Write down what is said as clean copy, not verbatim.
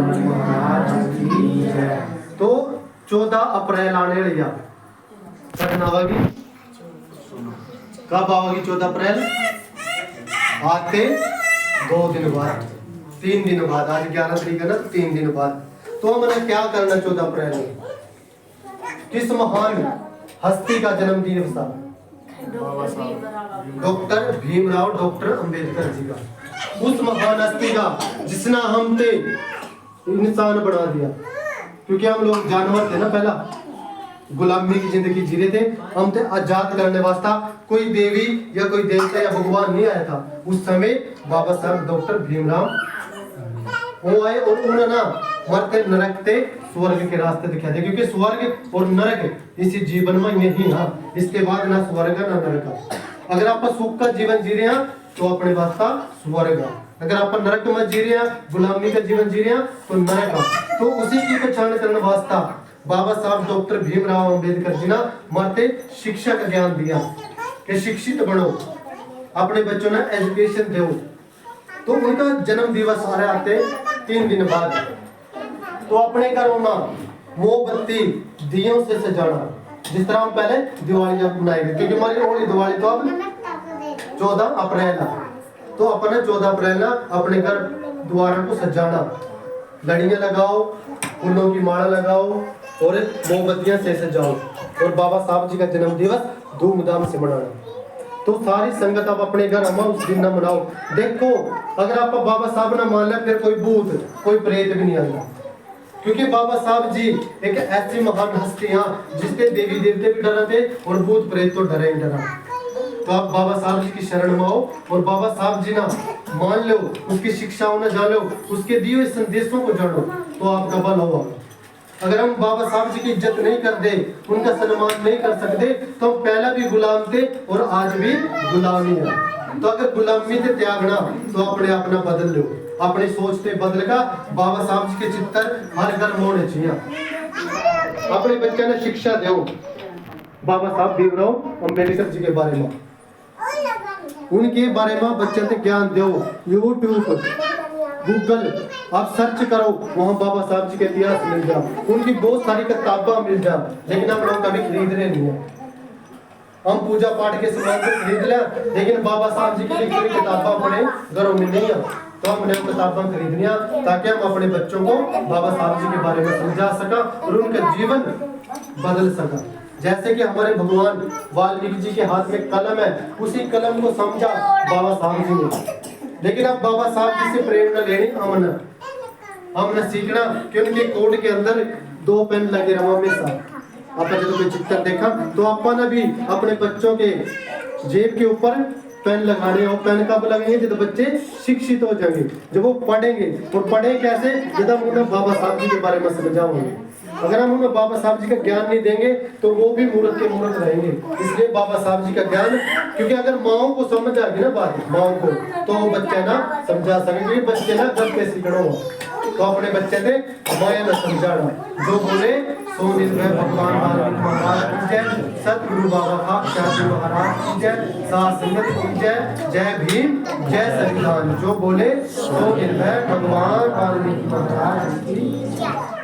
वाल्मीकि महाराज की जय। तो 14 अप्रैल आने वाली है, कब आवेगी? कब आवेगी 14 अप्रैल? आते 2 दिन बाद, 3 दिन बाद। आज 11 तारीख है ना, 3 दिन बाद। तो हमने क्या करना 14 अप्रैल में? किस महान हस्ती का जन्मदिन था? डॉक्टर भीमराव डॉक्टर अंबेडकर जी का। उस महान हस्ती का जिसने हमने इंसान बना दिया, क्योंकि हम लोग जानवर थे ना, पहला गुलामी की जिंदगी जी रहे थे। हम थे आजाद करने वास्ता कोई देवी या कोई देवता या भगवान नहीं आया था। उस समय बाबा साहब डॉक्टर भीमराव वो आए और उन्होंने मरते नरकते स्वर्ग के रास्ते दिखा दिए, क्योंकि स्वर्ग और नरक इसी जीवन में यही है। इसके बाद ना स्वर्ग ना नरक। अगर आप सुख का जीवन जी रहे हैं तो अपने वास्ता स्वर्ग है, अगर आप नरक में जी रहे हैं, गुलामी का जीवन जी रहे हैं तो नरक है। तो उसी की पहचान करने वास्ता बाबा साहब डॉक्टर भीमराव अंबेडकर जी ने मरते शिक्षा का ज्ञान दिया कि शिक्षित बनो, अपने बच्चों ने एजुकेशन दो। तो उनका जन्म दिवस आ रहे आते 3 दिन बाद। तो अपने घरों में मोमबत्ती दियों से सजाना, जिस तरह हम पहले दिवाली जब मनाएंगे, क्योंकि हमारी होली दिवाली तो अब 14 अप्रैल है। तो अपने 14 अप्रैल ना अपने घर द्वारों को सजाना, लड़ियां लगाओ, फूलों की माला लगाओ और मोमबत्तियां से सजाओ, और बाबा साहब जी का जन्म दिवस धूमधाम से मनाना। तो सारी संगत आप अपने घर में उस दिन ना मनाओ। देखो, अगर आप बाबा साहब ना मान ले, फिर कोई भूत कोई प्रेत भी नहीं आएगा, क्योंकि बाबा साहब जी एक ऐसी महान हस्तियां जिसके देवी देवते भी डरा थे और भूत प्रेत तो डरे ही डरा। तो आप बाबा साहब जी की शरण में आओ और बाबा साहब जी ना मान लो, उसकी शिक्षाओं ना जानो, उसके दिए हुए संदेशों को जानो, तो आपका बल होगा। अगर हम बाबा साहब जी की इज्जत नहीं करते, उनका सम्मान नहीं कर सकते, तो हम पहला भी गुलाम थे और आज भी गुलामी है। तो अगर गुलामी से त्यागना तो अपने आप ना बदल लो, अपनी सोच से बदल का बाबा साहब जी के चित्र हर घर में होने चाहिए। अपने बच्चे ने शिक्षा दो बाबा साहब भीमराव अंबेडकर जी के बारे में, उनके बारे में बच्चे से ज्ञान दो। यूट्यूब गूगल आप सर्च करो, वहाँ बाबा साहब जी के इतिहास मिल जाए, उनकी बहुत सारी किताबें मिल जाए, लेकिन हम लोग कभी खरीद रहे नहीं है। हम पूजा पाठ के सामान तो खरीद लें, लेकिन बाबा साहब जी की लिखी हुई किताबें अपने घरों में नहीं है। तो हमने किताबें खरीदनी है ताकि हम अपने बच्चों को बाबा साहब जी के बारे में समझा सका और उनका जीवन बदल सका। जैसे कि हमारे भगवान वाल्मीकि जी के हाथ में कलम है, उसी कलम को समझा बाबा साहब जी ने। लेकिन अब बाबा साहब जी से प्रेरणा लेनी हमने सीखना कि उनके कोट के अंदर 2 पेन लगे रहो हमेशा। आपने जब कोई चित्र देखा तो आपने भी अपने बच्चों के जेब के ऊपर पेन लगाने, और पेन कब लगेंगे? जब बच्चे शिक्षित हो जाएंगे, जब वो पढ़ेंगे। और पढ़े कैसे? जब हम उन्हें बाबा साहब जी के बारे में समझाओगे। अगर हम उन्हें बाबा साहब जी का ज्ञान नहीं देंगे तो वो भी मूर्ख के मूर्ख रहेंगे। इसलिए बाबा साहब जी का ज्ञान, क्योंकि अगर माओ को समझ आ गई ना बात, माओ को, तो वो बच्चे ना समझा सकेंगे। बच्चे ना घर पे सीखना हो, तो अपने बच्चे से माया न समझाना। जो बोले सो निर्भय भगवान वाल्मीकि महाराज की जय, सतगुरु बाबा साहब महाराज की जय, साथ संगत की जय, जय भीम जय संविधान। जो बोले सो निर्भय भगवान वाल्मीकि महाराज की जय।